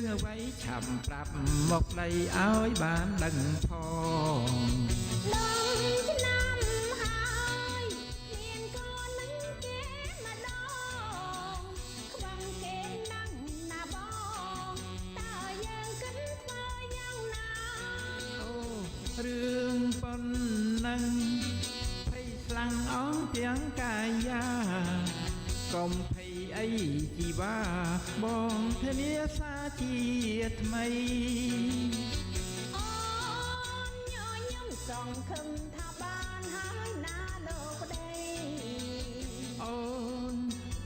រឿងអ្វីឆាប់ប្រាប់មកផ្លៃឲ្យបានដឹងផង10 ឆ្នាំហើយគ្មានកូននឹងគេម្ដងខ្វឹងគេនឹងណាបងតើយើងគិតធ្វើយ៉ាងណាអូរឿងប៉ុណ្ណឹងភ័យខ្លាំងអងទាំងកាយាកុំភ័យអីជីវ៉ាបងធានាសាជាថ្មីអូនញញឹមសង្ឃឹមថាបានហើយណាលោកប្តីអូន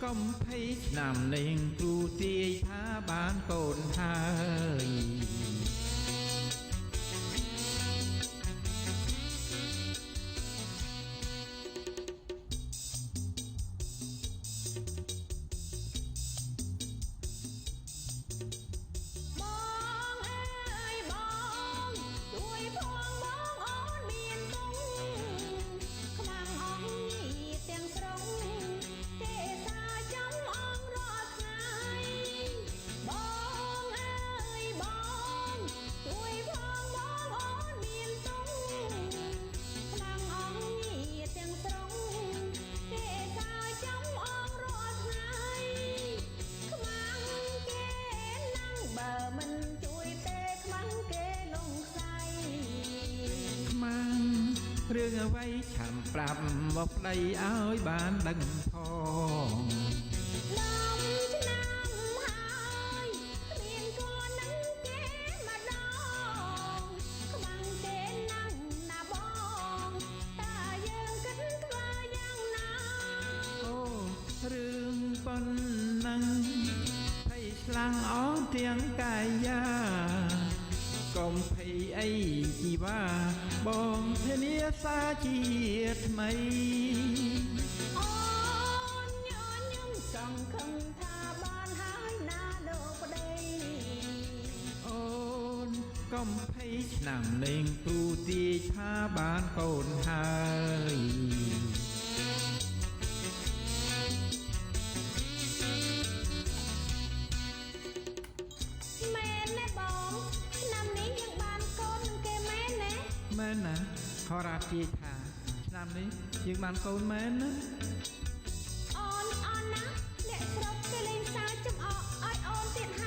កុំភ័យឆ្នាំនេះគ្រូទាយថាបានកូនហើយមិនជួយទេខ្មាំងគេលងខ្សែខ្មាំងរឿងអ្វីឆាំប្រាប់មកប្តីឲ្យបានដឹងផង10 ឆ្នាំហើយគ្មានកូននឹងគេម្ដងខ្មាំងគេនឹងណាបងតើយើងគិតធ្វើយ៉ាងណាអូរឿងប៉ុណ្ណឹងខ្លាំងអស់ទាំងកាយាកុំភ័យអីជីវ៉ាបងធានាសាជាថ្មីអូនញញឹមសង្ឃឹមថាបានហើយណាលោកប្តីអូនកុំភ័យឆ្នាំនេះគ្រូទាយថាបានកូនហើយមែនណាខរ៉ាទាយថាឆ្នាំនេះយើងបានកូនមែនណាអូនណាអ្នកស្រុកគេលេងសើចចំអកឲ្យអូនទៀតហើ